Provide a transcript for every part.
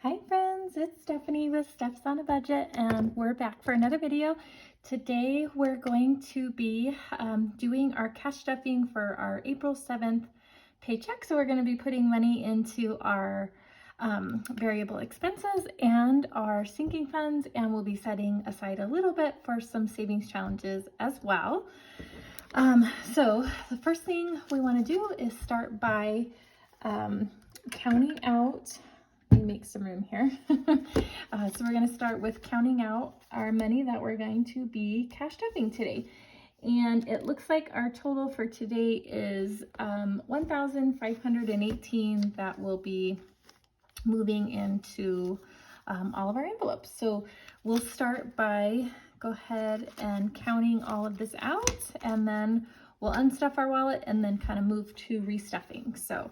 Hi friends, it's Stephanie with Steph's on a Budget, and we're back for another video. Today we're going to be doing our cash stuffing for our April 7th paycheck. So we're going to be putting money into our variable expenses and our sinking funds, and we'll be setting aside a little bit for some savings challenges as well. So the first thing we want to do is start by counting out. Let me make some room here. So we're going to start with counting out our money that we're going to be cash stuffing today. And it looks like our total for today is $1,518 that will be moving into all of our envelopes. So we'll start by go ahead and counting all of this out, and then we'll unstuff our wallet and then kind of move to restuffing. So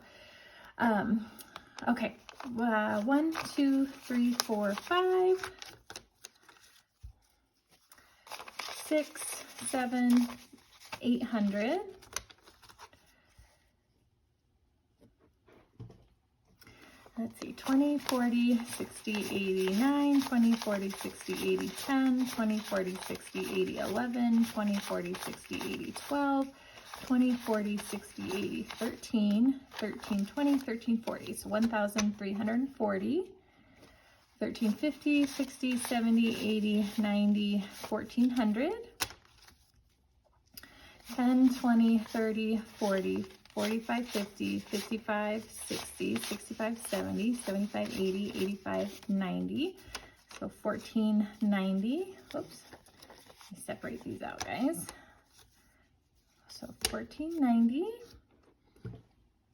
okay. 1, 2, 3, 4, 5, 6, 7, 800. Let's see, 20, 40, 60, 80, 9, 20, 40, 60, 80, 10, 20, 40, 60, 80, 11, 20, 40, 60, 80, 12, 20, 40, 60, 80, 13, 13, 20, 13, 40. So 1,340, 1350, 60, 70, 80, 90, 1,400, 10, 20, 30, 40, 45, 50, 55, 60, 65, 70, 75, 80, 85, 90. So 1,490. Oops. Let me separate these out, guys. So 1,490.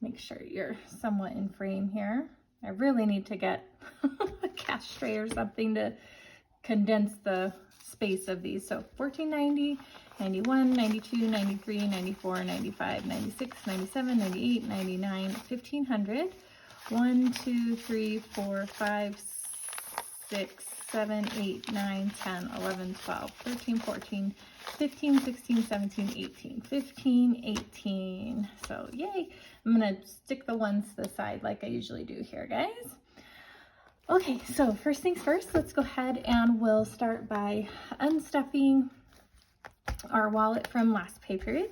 Make sure you're somewhat in frame here. I really need to get a cash tray or something to condense the space of these. So 1,490, 91, 92, 93, 94, 95, 96, 97, 98, 99, 1,500. 1, 2, 3, 4, 5, 6, 7, 8, 9, 10, 11, 12, 13, 14, 15, 16, 17, 18, 15, 18. So yay. I'm going to stick the ones to the side like I usually do here, guys. Okay, so first things first, let's go ahead and we'll start by unstuffing our wallet from last pay period.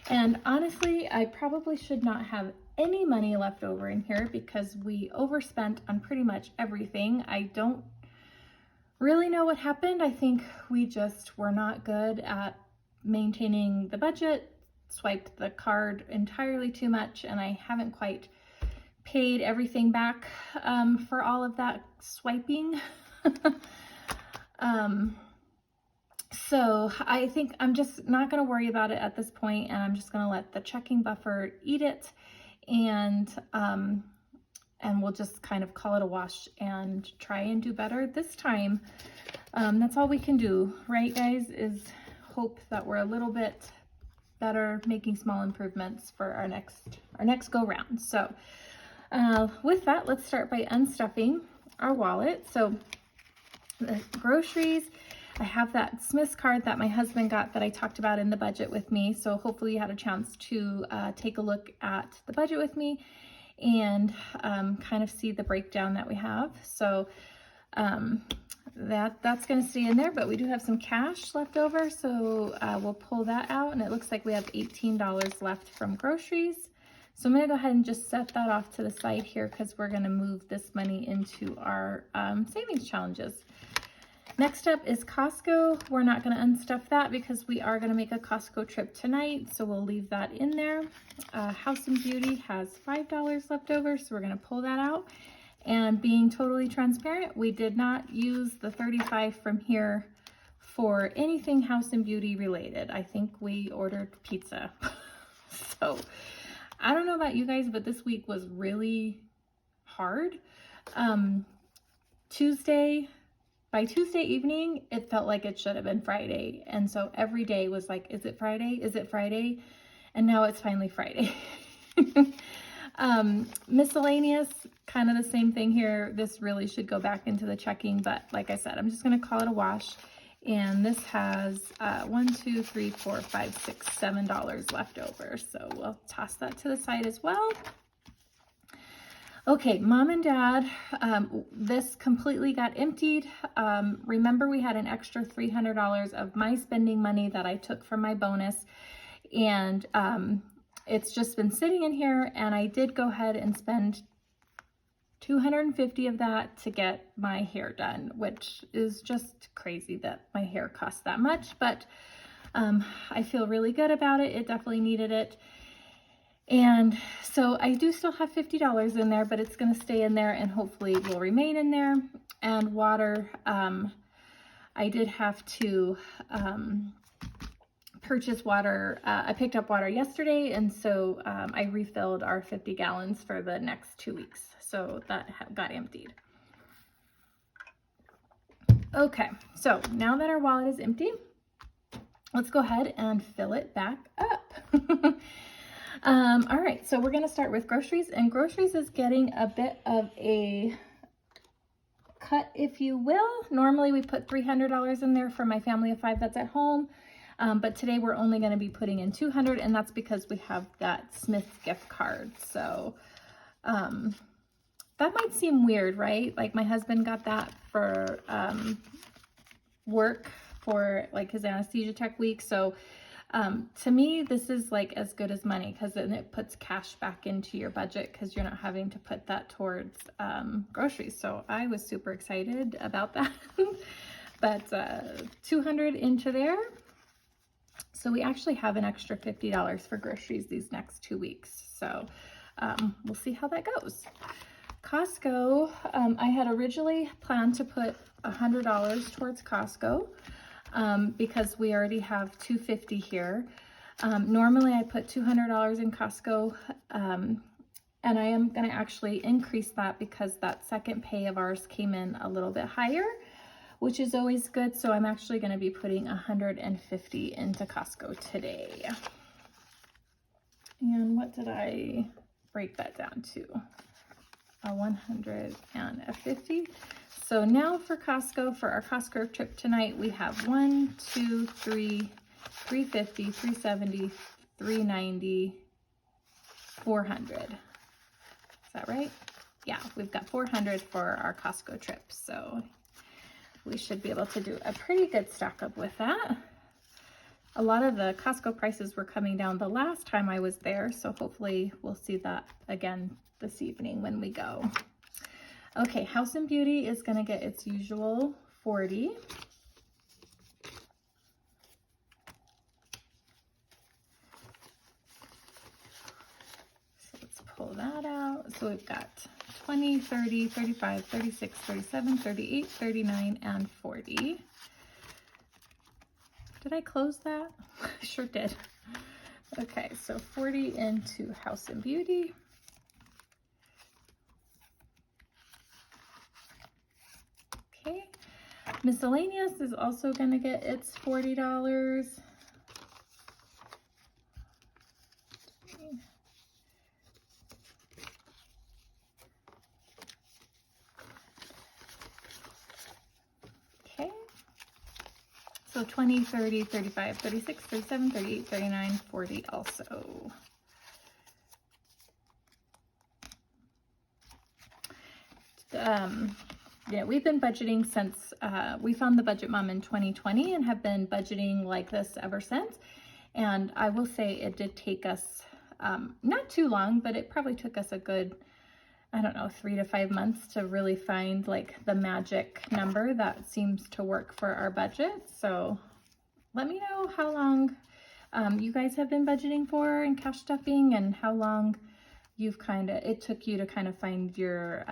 And honestly, I probably should not have any money left over in here because we overspent on pretty much everything. I don't really know what happened. I think we just were not good at maintaining the budget, swiped the card entirely too much, and I haven't quite paid everything back for all of that swiping. So I think I'm just not going to worry about it at this point, and I'm just going to let the checking buffer eat it, and we'll just kind of call it a wash and try and do better this time. That's all we can do, right, guys, is hope that we're a little bit better, making small improvements for our next go round. So with that, let's start by unstuffing our wallet. So the groceries, I have that Smith's card that my husband got that I talked about in the budget with me. So hopefully you had a chance to take a look at the budget with me and kind of see the breakdown that we have. So that's going to stay in there, but we do have some cash left over. So we'll pull that out, and it looks like we have $18 left from groceries. So I'm going to go ahead and just set that off to the side here because we're going to move this money into our savings challenges. Next up is Costco. We're not going to unstuff that because we are going to make a Costco trip tonight, so we'll leave that in there. House and Beauty has $5 left over, so we're going to pull that out. And being totally transparent, we did not use the $35 from here for anything House and Beauty related. I think we ordered pizza. So I don't know about you guys, but this week was really hard. By Tuesday evening, it felt like it should have been Friday. And so every day was like, is it Friday? Is it Friday? And now it's finally Friday. Miscellaneous, kind of the same thing here. This really should go back into the checking, but like I said, I'm just going to call it a wash. And this has $1, 2, 3, 4, 5, 6, $7 left over. So we'll toss that to the side as well. Okay, mom and dad, this completely got emptied. Remember we had an extra $300 of my spending money that I took from my bonus, and it's just been sitting in here, and I did go ahead and spend $250 of that to get my hair done, which is just crazy that my hair costs that much, but I feel really good about it. It definitely needed it. And so I do still have $50 in there, but it's going to stay in there and hopefully will remain in there. And water, I did have to purchase water. I picked up water yesterday, and so I refilled our 50 gallons for the next 2 weeks. So that got emptied. Okay, so now that our wallet is empty, let's go ahead and fill it back up. All right, so we're going to start with groceries, and groceries is getting a bit of a cut, if you will. Normally we put $300 in there for my family of 5 that's at home, but today we're only going to be putting in $200, and that's because we have that Smith's gift card. So that might seem weird, right? Like my husband got that for work for like his anesthesia tech week. So to me, this is like as good as money, because then it puts cash back into your budget because you're not having to put that towards groceries. So I was super excited about that. But $200 into there. So we actually have an extra $50 for groceries these next 2 weeks. So we'll see how that goes. Costco, I had originally planned to put $100 towards Costco. Because we already have $250 here. Normally I put $200 in Costco, and I am going to actually increase that because that second pay of ours came in a little bit higher, which is always good. So I'm actually going to be putting $150 into Costco today. And what did I break that down to? A 100 and a 50. So now for Costco, for our Costco trip tonight, we have 1, 2, 3, 350, 370, 390, 400. Is that right? Yeah, we've got 400 for our Costco trip. So we should be able to do a pretty good stock up with that. A lot of the Costco prices were coming down the last time I was there, so hopefully we'll see that again this evening when we go. Okay, House and Beauty is going to get its usual 40. So let's pull that out. So we've got 20, 30, 35, 36, 37, 38, 39, and 40. Did I close that? I sure did. Okay, so 40 into House and Beauty. Okay, miscellaneous is also going to get its $40. Okay, so 20, 30, 35, 36, 37, 38, 39, 40 also. Yeah, we've been budgeting since we found the Budget Mom in 2020 and have been budgeting like this ever since. And I will say it did take us not too long, but it probably took us a good, I don't know, 3 to 5 months to really find like the magic number that seems to work for our budget. So let me know how long you guys have been budgeting for and cash stuffing, and how long it took you to kind of find your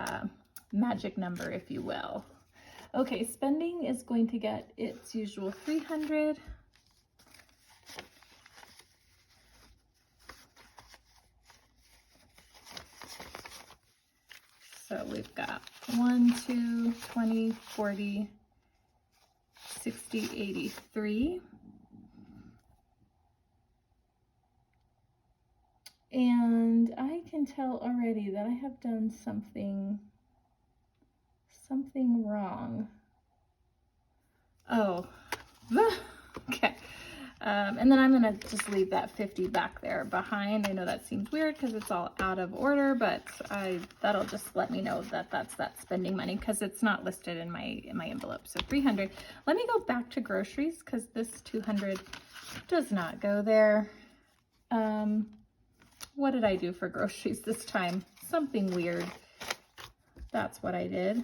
magic number, if you will. Okay, spending is going to get its usual 300. So we've got 1, 2, 20, 40, 60, 83. And I can tell already that I have done something wrong. Oh, okay. And then I'm gonna just leave that 50 back there behind. I know that seems weird because it's all out of order, but that'll just let me know that that's that spending money because it's not listed in my envelope. So 300. Let me go back to groceries because this 200 does not go there. What did I do for groceries this time? Something weird. That's what I did.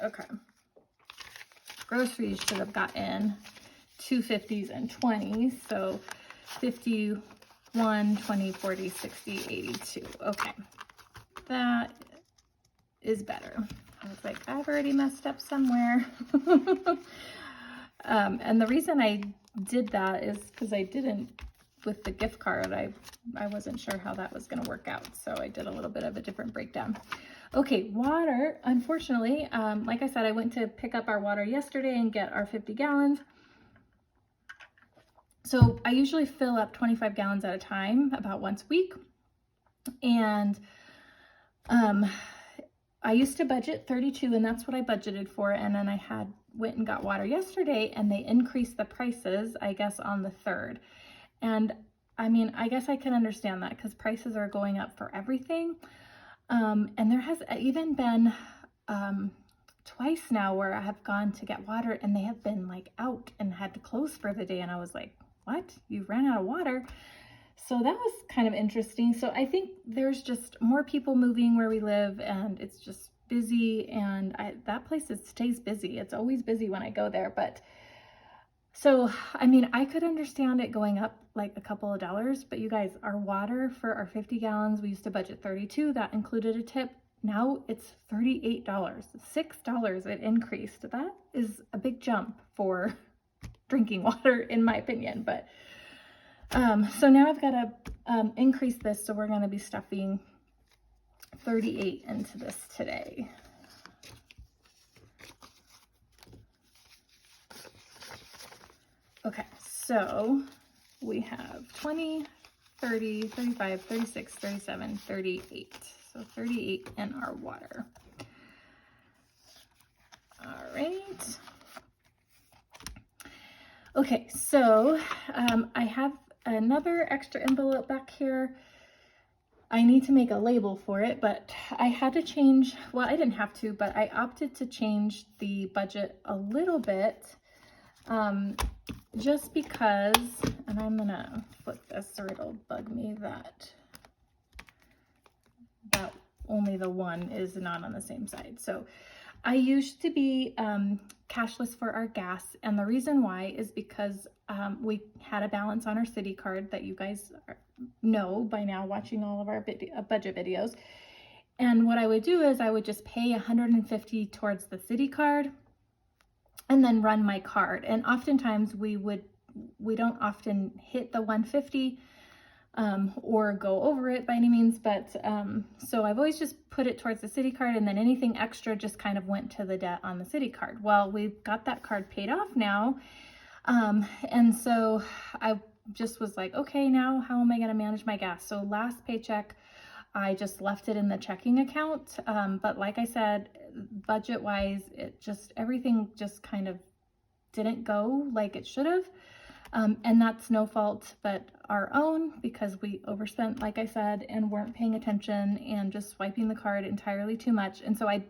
Okay. Groceries should have gotten 250s and 20s. So 51, 20, 40, 60, 82. Okay. That is better. I was like, I've already messed up somewhere. And the reason I did that is because I didn't, with the gift card, I wasn't sure how that was going to work out. So I did a little bit of a different breakdown. Okay, water, unfortunately, like I said, I went to pick up our water yesterday and get our 50 gallons. So I usually fill up 25 gallons at a time, about once a week. And I used to budget 32, and that's what I budgeted for. And then I went and got water yesterday, and they increased the prices, I guess, on the 3rd. And I mean, I guess I can understand that because prices are going up for everything. And there has even been twice now where I have gone to get water and they have been like out and had to close for the day. And I was like, what? You ran out of water? So that was kind of interesting. So I think there's just more people moving where we live and it's just busy, and that place stays busy. It's always busy when I go there. But so, I mean, I could understand it going up like a couple of dollars, but you guys, our water for our 50 gallons, we used to budget 32. That included a tip. Now it's $38, $6 it increased. That is a big jump for drinking water, in my opinion. But so now I've got to increase this. So we're going to be stuffing 38 into this today. Okay, so we have 20, 30, 35, 36, 37, 38. So 38 in our water. All right. Okay, so I have another extra envelope back here. I need to make a label for it, but I had to change, well, I didn't have to, but I opted to change the budget a little bit. Just because, and I'm gonna flip this or it'll bug me that only the one is not on the same side. So I used to be cashless for our gas, and the reason why is because we had a balance on our city card that you guys know by now watching all of our budget videos. And what I would do is I would just pay $150 towards the city card and then run my card. And oftentimes we don't often hit the 150 or go over it by any means, but so I've always just put it towards the city card, and then anything extra just kind of went to the debt on the city card. Well, we've got that card paid off now, and so I just was like, okay, now how am I going to manage my gas? So last paycheck, I just left it in the checking account, but like I said, budget wise, everything just kind of didn't go like it should have. And that's no fault but our own, because we overspent, like I said, and weren't paying attention and just swiping the card entirely too much. And so I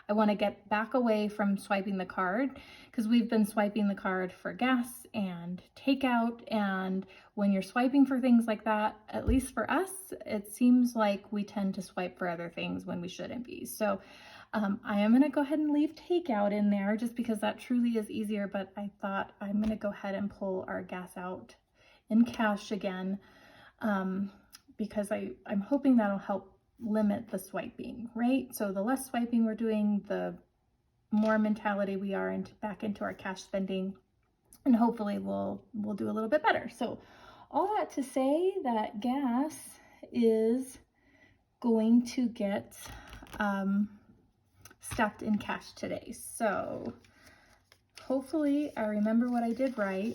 want to get back away from swiping the card, because we've been swiping the card for gas and takeout. And when you're swiping for things like that, at least for us, it seems like we tend to swipe for other things when we shouldn't be. So I am going to go ahead and leave takeout in there just because that truly is easier, but I thought I'm going to go ahead and pull our gas out in cash again, because I'm hoping that'll help limit the swiping, right? So the less swiping we're doing, the more mentality we are back into our cash spending, and hopefully we'll do a little bit better. So all that to say that gas is going to get stuffed in cash today. So hopefully I remember what I did right.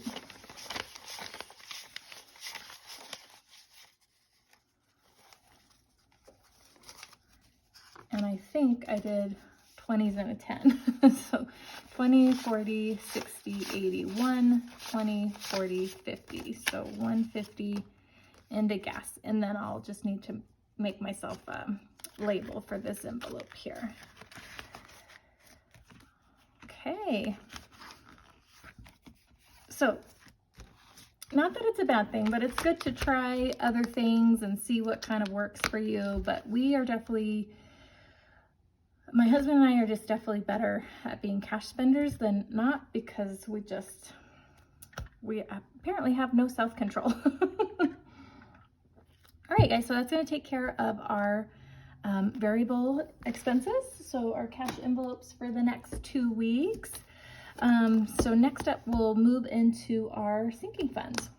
And I think I did 20s and a 10. So 20, 40, 60, 80, 1, 20, 40, 50. So 150 into gas. And then I'll just need to make myself a label for this envelope here. Okay. So, not that it's a bad thing, but it's good to try other things and see what kind of works for you. But we are definitely, my husband and I are just definitely better at being cash spenders than not, because we apparently have no self-control. All right, guys, so that's going to take care of our variable expenses. So our cash envelopes for the next 2 weeks. So next up, we'll move into our sinking funds.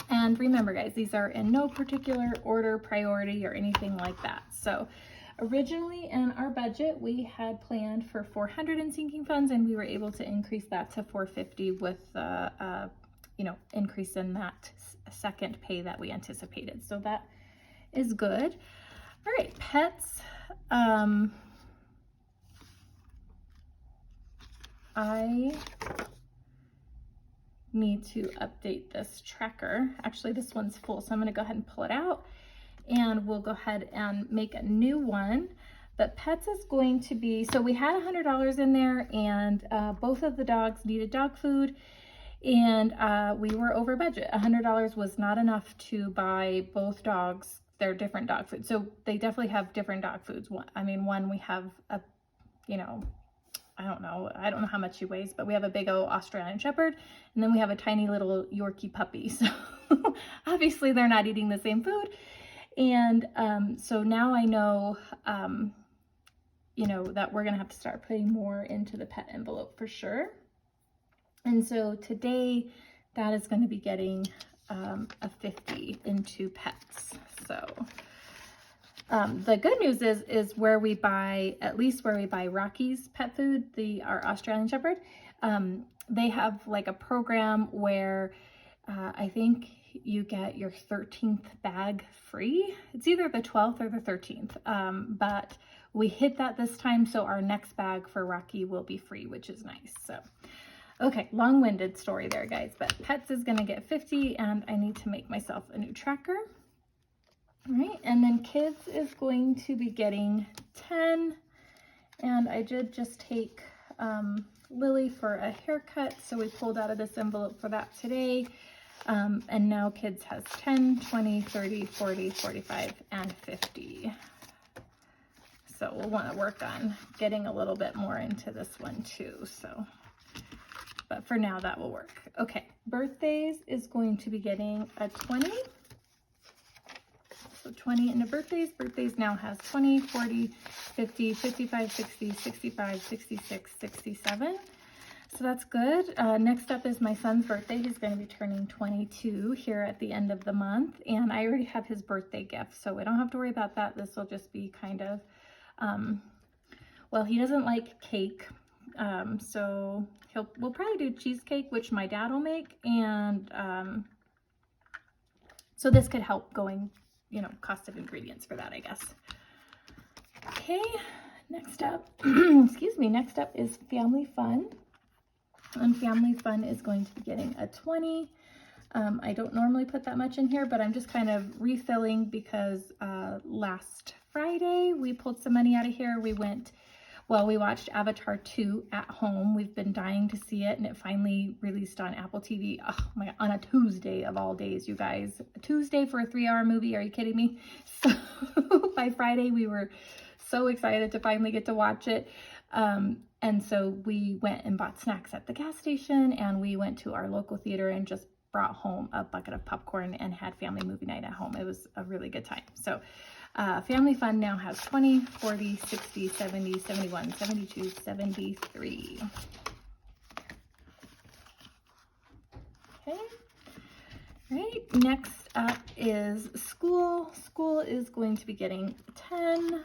And remember, guys, these are in no particular order, priority, or anything like that. So originally in our budget, we had planned for 400 in sinking funds, and we were able to increase that to 450 with increase in that second pay that we anticipated. So that is good. All right, pets. I need to update this tracker. Actually, this one's full, so I'm going to go ahead and pull it out, and we'll go ahead and make a new one. But pets is going to be, so we had $100 in there, and both of the dogs needed dog food, and we were over budget. $100 was not enough to buy both dogs their different dog food. So they definitely have different dog foods. One we have a, I don't know how much he weighs, but we have a big old Australian Shepherd, and then we have a tiny little Yorkie puppy. So obviously they're not eating the same food. And so now I know, that we're gonna have to start putting more into the pet envelope for sure. And so today that is going to be getting a 50 into pets. So the good news is where we buy, at least where we buy Rocky's pet food, our Australian Shepherd, they have like a program where I think you get your 13th bag free. It's either the 12th or the 13th, but we hit that this time, so our next bag for Rocky will be free, which is nice. So okay, long-winded story there, guys, but pets is going to get 50, and I need to make myself a new tracker. All right, and then kids is going to be getting 10, and I did just take Lily for a haircut, so we pulled out of this envelope for that today, and now kids has 10, 20, 30, 40, 45, and 50. So we'll want to work on getting a little bit more into this one too, so... But for now, that will work. Okay, birthdays is going to be getting a 20. So 20 into birthdays. Birthdays now has 20, 40, 50, 55, 60, 65, 66, 67. So that's good. Next up is my son's birthday. He's going to be turning 22 here at the end of the month. And I already have his birthday gift, so we don't have to worry about that. This will just be kind of, well, he doesn't like cake. So we'll probably do cheesecake, which my dad will make, and so this could help going, cost of ingredients for that, I guess. Okay, next up, excuse me, next up is family fun, and family fun is going to be getting a 20. I don't normally put that much in here, but I'm just kind of refilling because last Friday we pulled some money out of here. We watched Avatar 2 at home. We've been dying to see it, and it finally released on Apple TV. Oh my God, on a Tuesday of all days, you guys. A Tuesday for a 3-hour movie, are you kidding me? So by Friday, we were so excited to finally get to watch it. And so we went and bought snacks at the gas station, and we went to our local theater and just brought home a bucket of popcorn and had family movie night at home. It was a really good time. So family fun now has 20, 40, 60, 70, 71, 72, 73. Okay. All right, next up is school. School is going to be getting 10.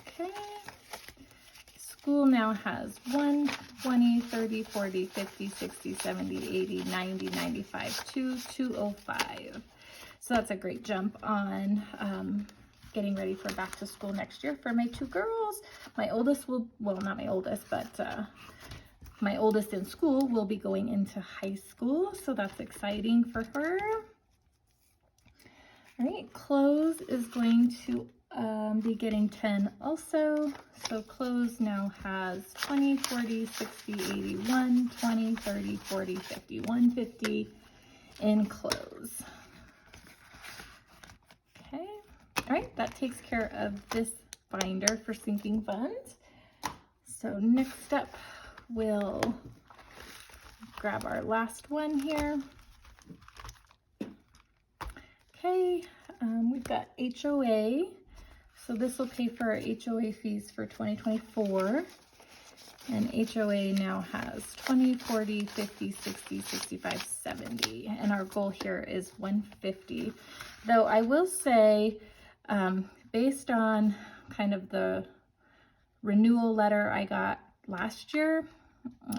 Okay. School now has 1, 20, 30, 40, 50, 60, 70, 80, 90, 95, 2, 205. So that's a great jump on getting ready for back to school next year for my 2 girls. My oldest will, well, not my oldest, but my oldest in school will be going into high school. So that's exciting for her. All right, clothes is going to be getting 10 also. So clothes now has 20, 40, 60, 81, 20, 30, 40, 50, 150 in clothes. Okay, all right, that takes care of this binder for sinking funds. So next up, we'll grab our last one here. Okay, we've got HOA. So this will pay for our HOA fees for 2024. And HOA now has 20, 40, 50, 60, 65, 70. And our goal here is 150. Though I will say, based on kind of the renewal letter I got last year,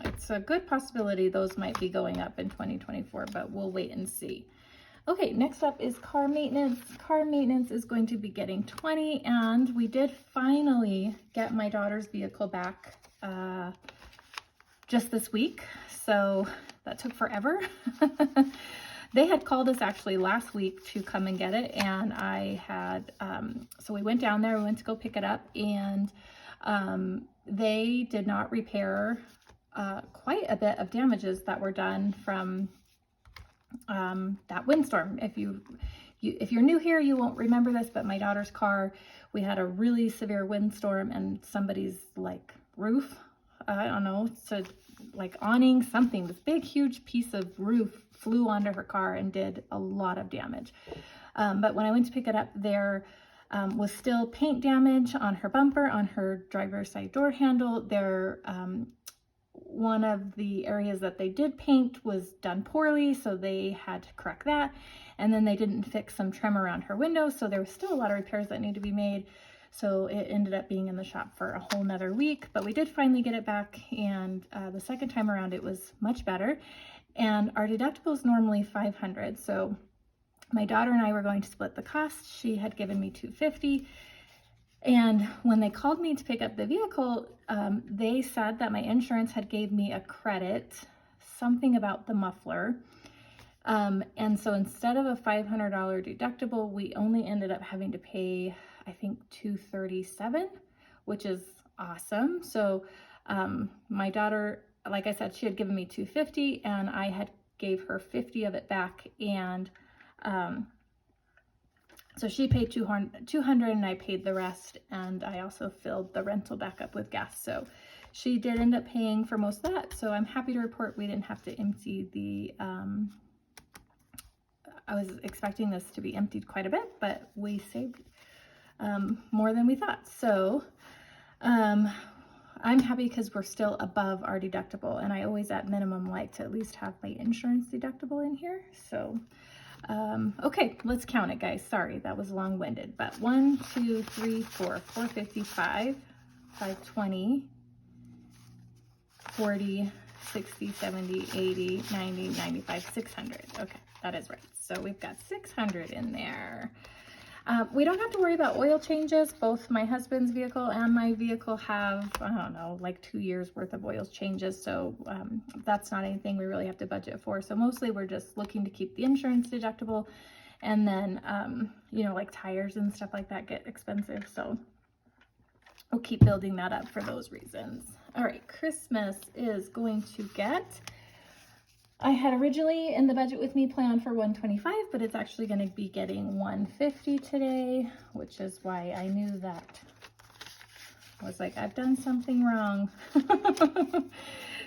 it's a good possibility those might be going up in 2024, but we'll wait and see. Okay, next up is car maintenance. Car maintenance is going to be getting 20, and we did finally get my daughter's vehicle back just this week, so that took forever. They had called us actually last week to come and get it, and I had, so we went down there, we went to go pick it up, and they did not repair quite a bit of damages that were done from that windstorm. If you're new here, you won't remember this, but my daughter's car, we had a really severe windstorm, and somebody's like roof, I don't know, so like awning, something, this big huge piece of roof flew onto her car and did a lot of damage. But when I went to pick it up, there was still paint damage on her bumper, on her driver's side door handle. One of the areas that they did paint was done poorly, so they had to correct that. And then they didn't fix some trim around her window, so there was still a lot of repairs that need to be made. So it ended up being in the shop for a whole nother week, but we did finally get it back, and the second time around it was much better. And our deductible is normally $500, so my daughter and I were going to split the cost. She had given me $250. And when they called me to pick up the vehicle, they said that my insurance had gave me a credit, something about the muffler. And so instead of a $500 deductible, we only ended up having to pay, I think, $237, which is awesome. So my daughter, like I said, she had given me $250, and I had gave her $50 of it back. And so she paid $200 and I paid the rest, and I also filled the rental back up with gas. So she did end up paying for most of that. So I'm happy to report we didn't have to empty the, I was expecting this to be emptied quite a bit, but we saved more than we thought. So I'm happy because we're still above our deductible, and I always at minimum like to at least have my insurance deductible in here. So okay, let's count it, guys. Sorry, that was long-winded, but 1, 2, 3, 4, 455, 520, 40, 60, 70, 80, 90, 95, 600. Okay, that is right. So we've got 600 in there. We don't have to worry about oil changes. Both my husband's vehicle and my vehicle have, I don't know, like 2 years worth of oil changes. So that's not anything we really have to budget for. So mostly we're just looking to keep the insurance deductible. And then, you know, like tires and stuff like that get expensive. So we'll keep building that up for those reasons. All right, Christmas is going to get, I had originally in the budget with me planned for 125, but it's actually going to be getting 150 today, which is why I knew that. I was like, I've done something wrong.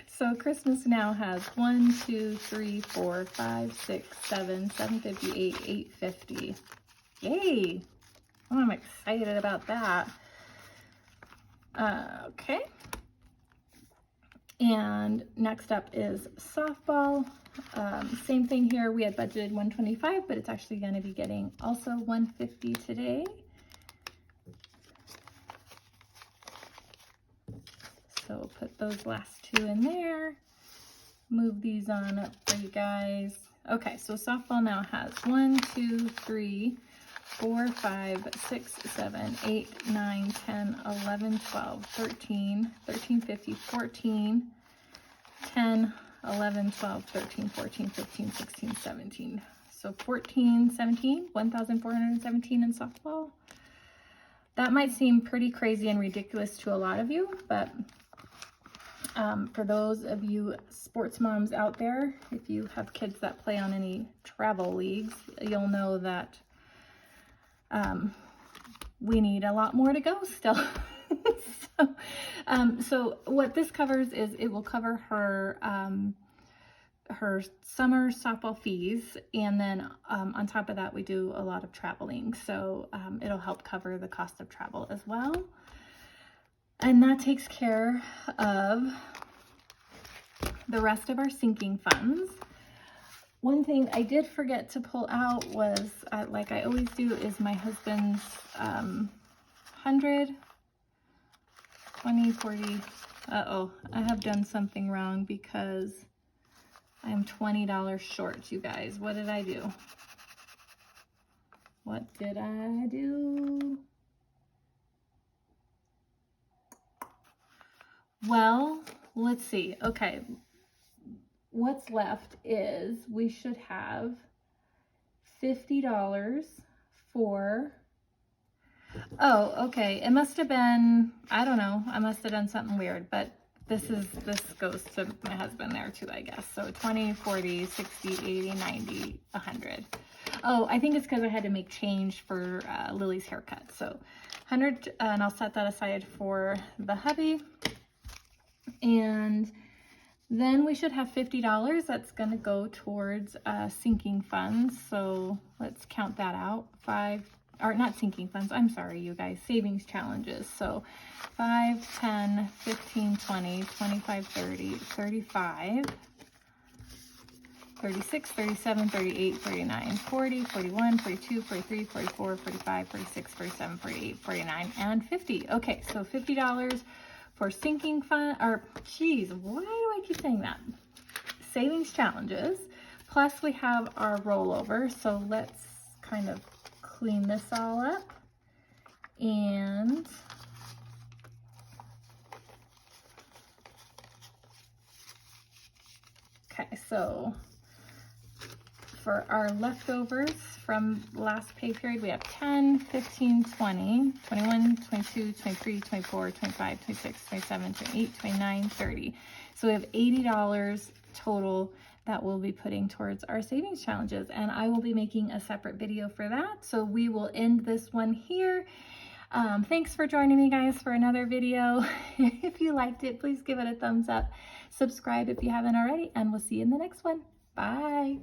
So Christmas now has 1, 2, 3, 4, 5, 6, 7, 758, 850. Yay! Oh, I'm excited about that. Okay. And next up is softball. Same thing here. We had budgeted 125, but it's actually going to be getting also 150 today. So we'll put those last two in there. Move these on up for you guys. Okay, so softball now has 1, 2, 3, 4, 5, 6, 7, 8, 9, 10, 11, 12, 13, 13, 15, 14, 10, 11, 12, 13, 14, 15, 16, 17. So 14, 17, 1,417 in softball. That might seem pretty crazy and ridiculous to a lot of you, but for those of you sports moms out there, if you have kids that play on any travel leagues, you'll know that we need a lot more to go still. So what this covers is it will cover her her summer softball fees, and then on top of that we do a lot of traveling, so it'll help cover the cost of travel as well. And that takes care of the rest of our sinking funds. One thing I did forget to pull out was, like I always do, is my husband's 100, 20, 40. Uh-oh, I have done something wrong because I'm $20 short, you guys. What did I do? What did I do? Well, let's see. Okay, what's left is we should have $50 for, oh, okay, it must have been, I don't know, I must have done something weird, but this goes to my husband there too, I guess. So 20, 40, 60, 80, 90, 100. Oh, I think it's because I had to make change for Lily's haircut. So 100, and I'll set that aside for the hubby. And then we should have $50 that's going to go towards sinking funds. So let's count that out. Not sinking funds, I'm sorry, you guys, savings challenges. So 5, 10, 15, 20, 25, 30, 35, 36, 37, 38, 39, 40, 41, 42, 43, 44, 45, 46, 47, 48, 49, and 50. Okay, so $50 for sinking fund, or geez, why do I keep saying that? Savings challenges, plus we have our rollover. So let's kind of clean this all up. And okay, so for our leftovers from last pay period, we have 10, 15, 20, 21, 22, 23, 24, 25, 26, 27, 28, 29, 30. So we have $80 total that we'll be putting towards our savings challenges, and I will be making a separate video for that. So we will end this one here. Thanks for joining me, guys, for another video. If you liked it, please give it a thumbs up. Subscribe if you haven't already, and we'll see you in the next one. Bye.